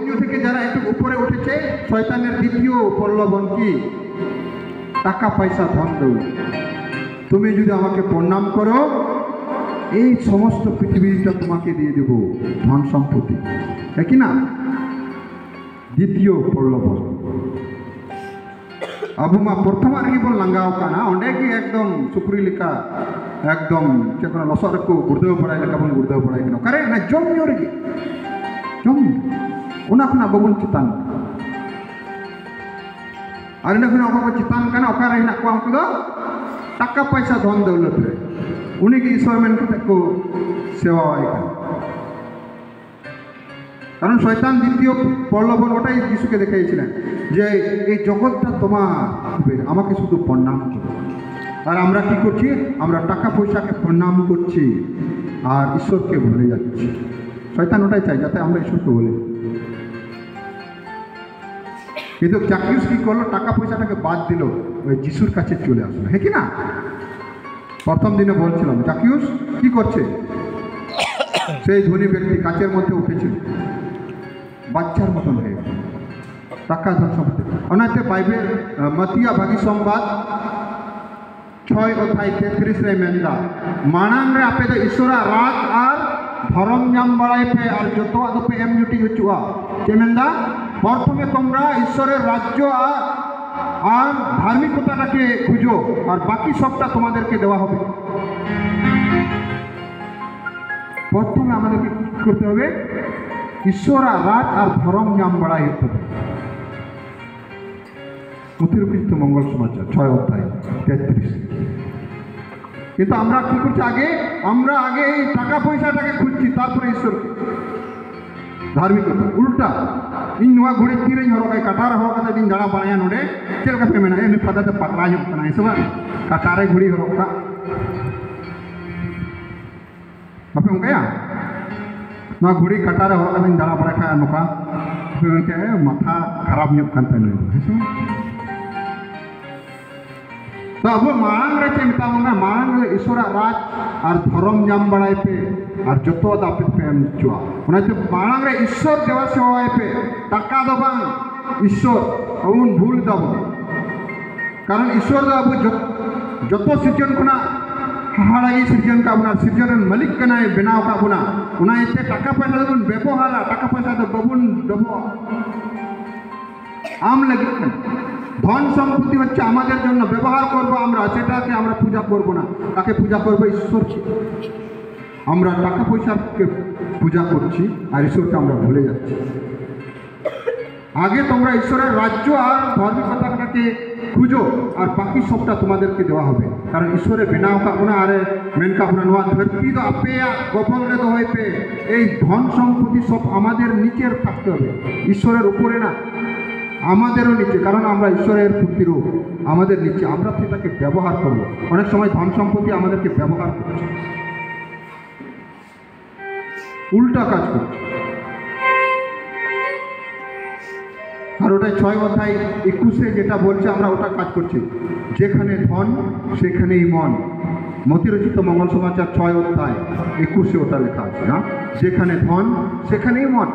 জমিও থেকে যারা একটু উপরে উঠেছে, শয়তানের দ্বিতীয় প্রলোভন কি? টাকা পয়সা ধন দেব। তুমি যদি আমাকে প্রণাম করো, এই সমস্ত পৃথিবীটা তোমাকে দিয়ে দেব, ধন সম্পত্তি, হ্যাঁ কি না? দ্বিতীয় প্রলোভন। अब मा प्रथम आगे बन लंगाव काना ओंडे की एकदम सुपुरी लिका एकदम चेकना लसर को गुर्देव पड़ाई लेका बन गुर्देव पड़ाई कनो करे ना जम न्योरगी जम उना खना बबुन चितान आरना खना ओका चितान काना ओका रहना को हमको दो टाका पैसा धन दौलत रे उन्हीं की ईश्वर में को सेवा वाई कारण शयतान द्वितीय प्रलोभन ওটাই যিশুকে দেখিয়েছিলেন যে এই জগৎটা তোমার হবে, আমাকে শুধু প্রণাম করো। আর আমরা কি করছি? আমরা টাকা পয়সাকে প্রণাম করছি আর ঈশ্বরকে ভুলে যাচ্ছি। শয়তান ওটাই চাই যাতে আমরা ঈশ্বরকে বলি। কিন্তু জাকিউস কি করলো? টাকা পয়সাটাকে বাদ দিল, ওই যিশুর কাছে চলে আসলো, হ্যাঁ কি না? প্রথম দিনে বলছিলাম জাকিউস কি করছে? সেই ধনী ব্যক্তি কাচের মধ্যে উঠেছিল, বাচ্চার মতন হয়ে গেল, টাকা ধন সম্পত্তি। ওনাতে বাইবেল মতিয়া ভাগী সংবাদ 6 অধ্যায় 33 রে মেনদা মানাং রে আপে ᱫᱚ ईश्वरा राज আর ধরম ᱧᱟᱢ বাড়াই পে আর যত আদপে এম জুটি হচুয়া কে মেনদা প্রথমে তোমরা ঈশ্বরের রাজ্য আর ধার্মিকতাটাকে খুঁজো আর বাকি সবটা তোমাদেরকে দেওয়া হবে। প্রথমে আমাদেরকে কি করতে হবে? ईश्वरा राज और धर्म नाम बड़ाई होते हैं। मथिर मंगल समाचार 6 अध्याय 33। কিন্তু আমরা কি করছি? আমরা আগে এই টাকা পয়সাটাকে খুঁজছি, তারপরে ঈশ্বরকে। ধার্মিকতা উল্টা। ᱤᱧ ᱱᱚᱣᱟ ᱜᱷᱩᱲᱤ ᱛᱤᱨᱮᱧ ᱦᱚᱨᱚᱜᱟ, ᱠᱟᱴᱟᱨᱮ ᱦᱚᱨᱚᱜ ᱠᱟᱛᱮ ᱤᱧ ᱫᱟᱬᱟ ᱵᱟᱲᱟᱭᱟ ᱱᱚᱰᱮ, ᱪᱮᱫ ᱞᱮᱠᱟ ᱯᱮ ᱢᱮᱱᱟ? ᱮᱱ ᱯᱷᱟᱫᱟᱛᱮ ᱯᱟᱛᱞᱟ ᱧᱚᱜ ᱠᱟᱱᱟ, ᱦᱮᱸ ᱥᱮ ᱵᱟᱝ? ᱠᱟᱴᱟᱨᱮ ᱜᱷᱩᱲᱤ ᱦᱚᱨᱚᱜ ᱠᱟᱜ ᱵᱟᱯᱮ ᱚᱱᱠᱟᱭᱟ? ना घुड़ी कटारे हो कहीं दाड़ा बड़ा खा नौका के माथा खराब नहीं करते हैं। तो अब मांग रहे थे मिता होंगे मांग ईश्वरा राज और धर्म नाम बड़ाई पे और जतो दापित पे हम चुआ उन्हें तो मांग रहे ईश्वर देवा सेवाएं पे टक्का दबांग ईश्वर अबुन भूल दब कारण ईश्वर दो अब जतो सृजन को ना हाड़ागी सृजन का बुना सृजन मालिक कना बनाव का बुना उना इते टाका पैसा दबुन व्यवहार टाका पैसा तो बबुन डबो आम लगे धन सम्पत्ति হচ্ছে আমাদের জন্য ব্যবহার করব আমরা সেটাকে আমরা পূজা করব না কাকে পূজা করব ঈশ্বরকে আমরা টাকা পয়সাকে পূজা করছি আর ঈশ্বরকে আমরা ভুলে যাচ্ছি আগে তোমরা ঈশ্বরের রাজ্য আর ধার্মিকতাকে খুঁজো আর বাকি সবটা তোমাদেরকে দেওয়া হবে কারণ ঈশ্বরের বিনাও কাপনা আরে মেন কাপনা নোয়া ধরতি তো আপে গোপনে তো হইবে এই ধন সম্পত্তি সব আমাদের নিচের থাকতে হবে ঈশ্বরের উপরে না আমাদেরও নিচে কারণ আমরা ঈশ্বরের প্রতিরূপ আমাদের নিচে আমরা সেটাকে ব্যবহার করব অনেক সময় ধন সম্পত্তি আমাদেরকে ব্যবহার করছে উল্টা কাজ করছে আর ওটাই 6 অধ্যায় 21 যেটা বলছে আমরা ওটা কাজ করছি যেখানে ধন সেখানেই মন মতিরচিত মঙ্গল সমাচার 6 অধ্যায় 21 ওটা লেখা আছে না যেখানে ধন সেখানেই মন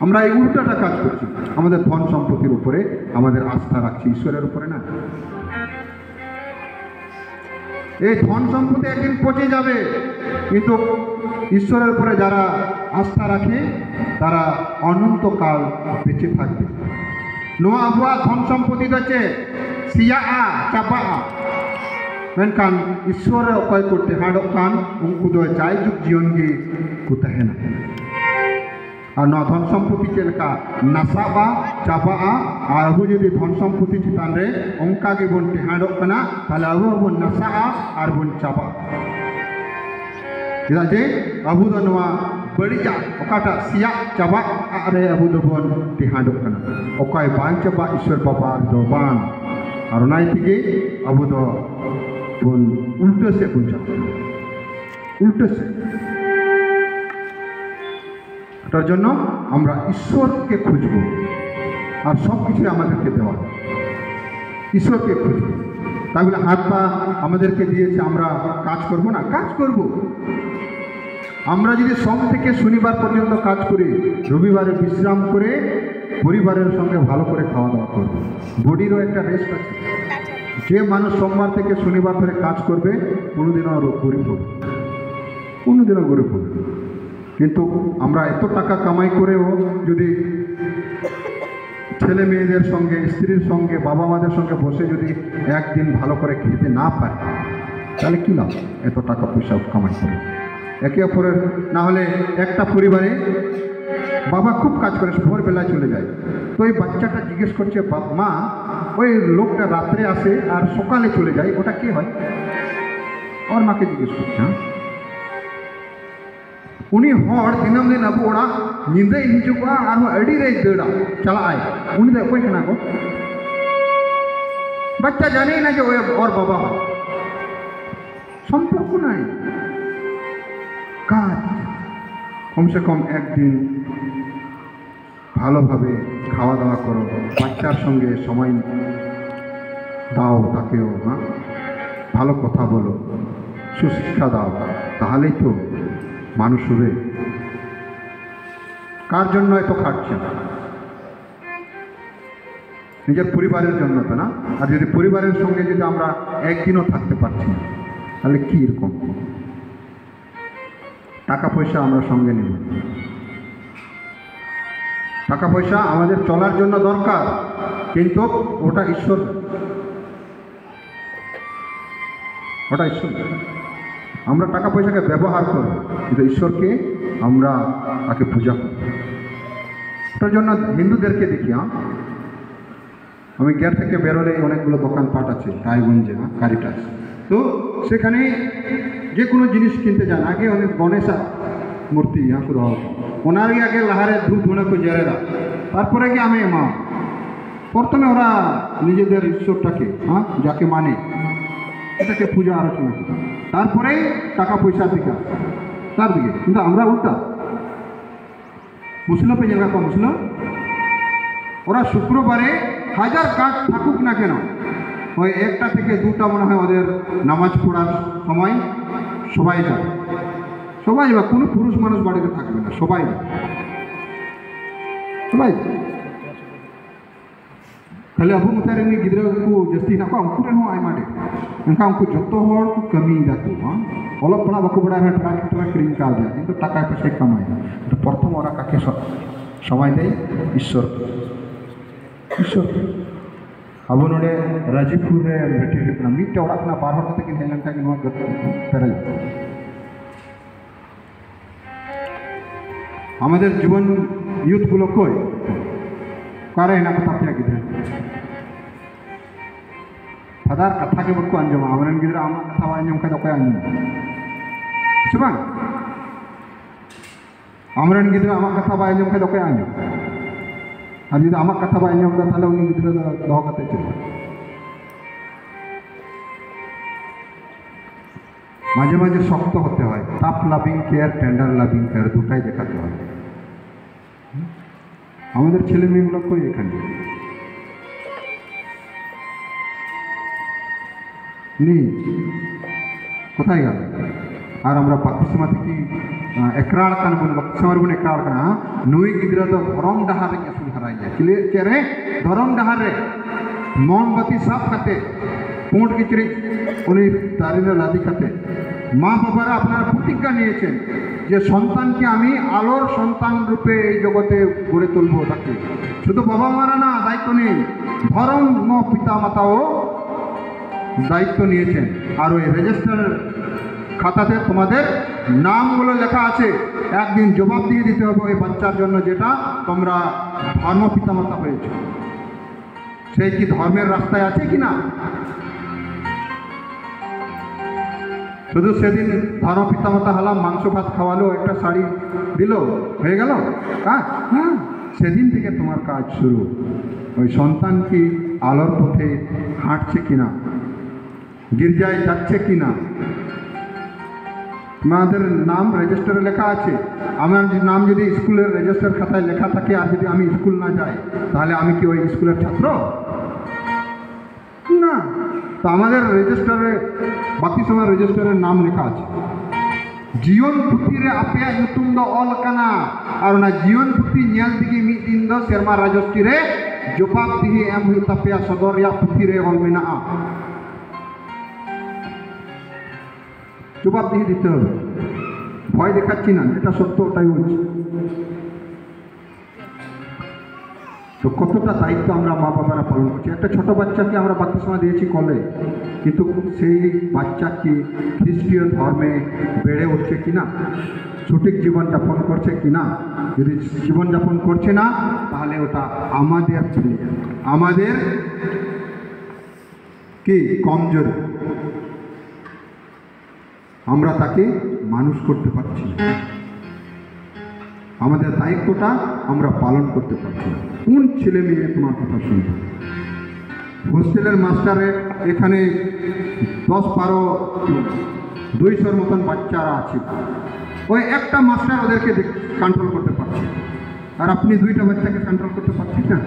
আমরা এই উল্টাটা কাজ করছি আমাদের ধন সম্পত্তির উপরে আমাদের আস্থা রাখছি ঈশ্বরের উপরে না এই ধন সম্পত্তি একদিন পচে যাবে কিন্তু ঈশ্বরের উপরে যারা আস্থা রাখে তারা অনন্তকাল বেঁচে থাকবে নোয়া আবহাওয়া ধন সম্পত্তি হচ্ছে সিয়া চাপা মেনকান ঈশ্বরের অকয় করতে হাড়ক কান উনকু দো চাই যুগ জীবন গে কুতাহে না আর না ধন সম্পত্তি চেলকা নাসাবা চাপা আর আবু যদি ধন সম্পত্তি চিতান রে অঙ্কাগে বন টেহাড়ক কানা তাহলে আবু বন নাসা আর বন চাপা যেটা যে আবু দো নোয়া बड़िया ओकाटा सिया चाबा अरे अबू दो बन टेहाड़क काना ओकाय बान चाबा ईश्वर बाबा दो बान और नाई थी अबू दो बन उल्टे से बुझा उल्टे से তার জন্য আমরা ঈশ্বরকে খুঁজব আর সব কিছু আমাদেরকে দেওয়া ঈশ্বরকে খুঁজব তাই বলে হাত পা আমাদেরকে দিয়েছে আমরা কাজ করব না কাজ করব আমরা যদি সোম থেকে শনিবার পর্যন্ত কাজ করি, রবিবারে বিশ্রাম করে পরিবারের সঙ্গে ভালো করে খাওয়া দাওয়া করবো, বডিরও একটা রেস্ট আছে। যে মানুষ সোমবার থেকে শনিবার ধরে কাজ করবে কোনোদিনও গরিব হবে, কোনোদিনও গরিব হবে। কিন্তু আমরা এত টাকা কামাই করেও যদি ছেলে মেয়েদের সঙ্গে, স্ত্রীর সঙ্গে, বাবা মাদের সঙ্গে বসে যদি একদিন ভালো করে খেতে না পারি, তাহলে কী লাভ এত টাকা পয়সা কামাই করে? একে অপরের না হলে একটা পরিবারে বাবা খুব কাজ করে, ভোরবেলায় চলে যায়, তো ওই বাচ্চাটা জিজ্ঞেস করছে মা, ওই লোকটা রাত্রে আসে আর সকালে চলে যায়, ওটা কে হয়? ওর মাকে জিজ্ঞেস করছে। হ্যাঁ, उनी हर दिनम दिन अब ओड़ा निंदा हिजुआ और अड़ी रे दड़ा चलाए उनी दे कोई कना को बच्चा जाने ना जो और बाबा সম্পর্ক নাই। কাজ কমসে কম একদিন ভালোভাবে খাওয়া দাওয়া করো, বাচ্চার সঙ্গে সময় দাও, তাকেও ভালো কথা বলো, সুশিক্ষা দাও, তাহলেই তো মানুষ হবে। কার জন্য এত খাটছে? নিজের পরিবারের জন্য তো না। আর যদি পরিবারের সঙ্গে যদি আমরা একদিনও থাকতে পারছি না, তাহলে কি রকম? টাকা পয়সা আমরা সঙ্গে নিব, টাকা পয়সা আমাদের চলার জন্য দরকার, কিন্তু ওটা ঈশ্বর, ওটা ঈশ্বর। আমরা টাকা পয়সাকে ব্যবহার করব, কিন্তু ঈশ্বরকে আমরা তাকে পূজা করব। ওটার জন্য হিন্দুদেরকে দেখি, আমি গ্যার থেকে বেরোলে অনেকগুলো দোকানপাট আছে রায়গঞ্জে, কারিটাস, তো সেখানে যে কোনো জিনিস কিনতে যান আগে অনেক গণেশা মূর্তি শুরু হবে, ওনারই আগে লাহারে ধূপ ধুনাকে জেরে দাও, তারপরে কি আমি মা প্রথমে ওরা নিজেদের ঈশ্বরটাকে যাকে মানে এটাকে পূজা আলোচনা করে, তারপরে টাকা পয়সার দিকে তার দিকে। কিন্তু আমরা উল্টা মুসলিম পেয়ে যাবে, মুসলিম ওরা শুক্রবারে হাজার কাজ থাকুক না কেন, ওই 1টা থেকে 2টা মনে হয় ওদের নামাজ পড়ার সময় সবাই যাবে, সবাই যাবে, কোনো পুরুষ মানুষ বাড়িতে থাকবে না, সবাই যাবে, সবাই। खाली अब मुतारे गिद्रा को जस्ती ना को अंकुरन हो आय माडे एनका अंकु जत्तो हर को कमी दातु ओला पड़ा बाको बड़ा है ट्रैक्टर क्रीम का दिया किंतु टाका पैसा कमाई तो प्रथम ओरा काके समय देय ईश्वर ईश्वर अब नोडे राजीपुर रे भेटी ना मिटे ओड़ा ना 12 कते कि हेलन का कि नो पेराई আমাদের জীবন ইউথ গুলো কই करे ना कथा पे गिद्रा फदार कथा के बको अंजम आमरन गिद्रा आमा कथा अंजम का दको अंजम सुबह आमरन गिद्रा आमा कथा अंजम का दको अंजम अब यदि आमा कथा अंजम का ताले उनी गिद्रा दो कते चल माजे माजे शक्त होते हैं tough loving care tender loving care दुटाई देखाते हैं আমাদের ছেলে মেয়েগুলো কই এখানে নেই, কোথায় গেল? আর আমরা বাকুসীমা থেকে একরাড় কান বলে বাকুসীমার গুণ একরাড় কান নই গিদ্রা তো ধরম ডাহারে আসুন হারাই যায় চিলে চেরে ধরম ডাহারে মোমবাতি সাফ কাতে পুঁট কিচড়ি উনি দাঁড়িয়ে লাদি খাতে মা বাবারা আপনারা প্রতিজ্ঞা নিয়েছেন যে সন্তানকে আমি আলোর সন্তান রূপে এই জগতে গড়ে তুলব, তাকে শুধু বাবা মারা না দায়িত্ব নেই, ধর্ম পিতা মাতাও দায়িত্ব নিয়েছেন। আর ওই রেজিস্টার খাতাতে তোমাদের নামগুলো লেখা আছে, একদিন জবাব দিয়ে দিতে হবে ওই বাচ্চার জন্য যেটা তোমরা ধর্ম পিতা মাতা হয়েছে, সেই কি ধর্মের রাস্তায় আছে কি না? শুধু সেদিন ধর্ম পিতামাতা হলাম, মাংস ভাত খাওয়ালো, একটা শাড়ি দিল, হয়ে গেল কাজ? হ্যাঁ, সেদিন থেকে তোমার কাজ শুরু। ওই সন্তান কি আলোর পথে হাঁটছে কিনা, গির্জায় যাচ্ছে কিনা, আমাদের নাম রেজিস্টারে লেখা আছে, আমার নাম যদি স্কুলের রেজিস্টার খাতায় লেখা থাকে আর যদি আমি স্কুল না যাই তাহলে আমি কি ওই স্কুলের ছাত্র না? তো আমাদের রেজিস্টারে বাকি সময় রেজিস্টারের নাম লেখা আছে, जीवन पुथी रे आपे नुतुम दो ऑल कना और ना जीवन पुथी ᱧᱮᱞ दिगी मी दिन दो सेरमा राजस्वी रे जवाब दिही एम हुई तापे सदर या पुथी रे ऑल मेना जवाब दिही दिते হবে ভয় দেখাচ্ছি না এটা সত্য ওটাই বলছি তো কতটা দায়িত্ব আমরা মা বাবারা পালন করছি একটা ছোট বাচ্চাকে আমরা বাপ্তিস্মা দিয়েছি কলে কিন্তু সেই বাচ্চা কি খ্রিস্টীয় ধর্মে বেড়ে উঠছে কিনা সঠিক জীবনযাপন করছে কিনা যদি জীবনযাপন করছে না তাহলে ওটা আমাদের ছেলে আমাদের কি কমজোরি আমরা তাকে মানুষ করতে পারছি না আমাদের দায়িত্বটা আমরা পালন করতে পারছি না কোন ছেলে মেয়ে তোমার কথা শুনবে হোস্টেলের মাস্টারে এখানে 10-12-200 মতন বাচ্চারা আছে ওই একটা মাস্টার ওদেরকে কন্ট্রোল করতে পারছে আর আপনি 2টা বাচ্চাকে কন্ট্রোল করতে পারছেন না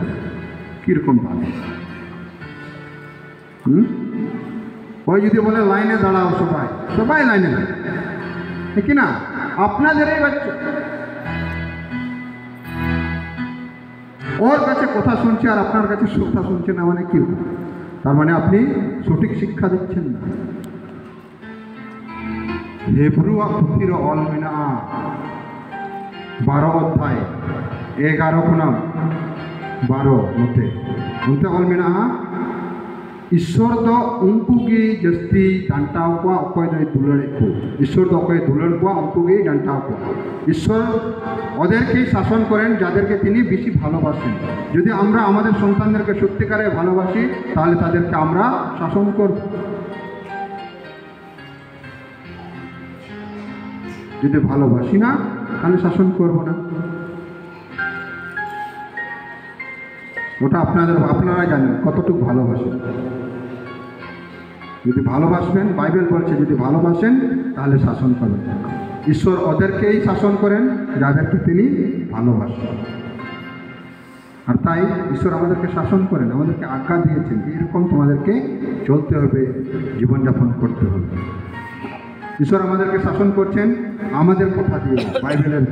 কীরকম ভাবে ওই যদি বলে লাইনে দাঁড়াও সবাই সবাই লাইনে দাঁড়ায় ঠিক না আপনাদের এই বাচ্চা ওর কাছে কথা শুনছে আর আপনার কাছে কথা শুনছে না মানে কি তার মানে আপনি সঠিক শিক্ষা দিচ্ছেন না হেব্রু পুথির অলমিনা 12 অধ্যায় 11-12 মতে অলমিনা ईश्वर दो उनको गी जस्ती डांटाव को अकय दो दुलड़े को ईश्वर दो अकय दुलड़ को उनको गी डांटाव को ईश्वर ওদেরকে শাসন করেন যাদেরকে তিনি বেশি ভালোবাসেন যদি আমরা আমাদের সন্তানদেরকে সত্যিকারে ভালোবাসি তাহলে তাদেরকে আমরা শাসন করব যদি ভালোবাসি না তাহলে শাসন করব না ওটা আপনারা জানেন কতটুকু ভালোবাসেন যদি ভালোবাসবেন বাইবেল বলছে যদি ভালোবাসেন তাহলে শাসন করবেন ঈশ্বর ওদেরকেই শাসন করেন যাদেরকে তিনি ভালোবাসেন আর তাই ঈশ্বর আমাদেরকে শাসন করেন আমাদেরকে আজ্ঞা দিয়েছেন এরকম তোমাদেরকে চলতে হবে জীবনযাপন করতে হবে ঈশ্বর আমাদেরকে শাসন করছেন আমাদের কথা দিয়ে বাইবেলের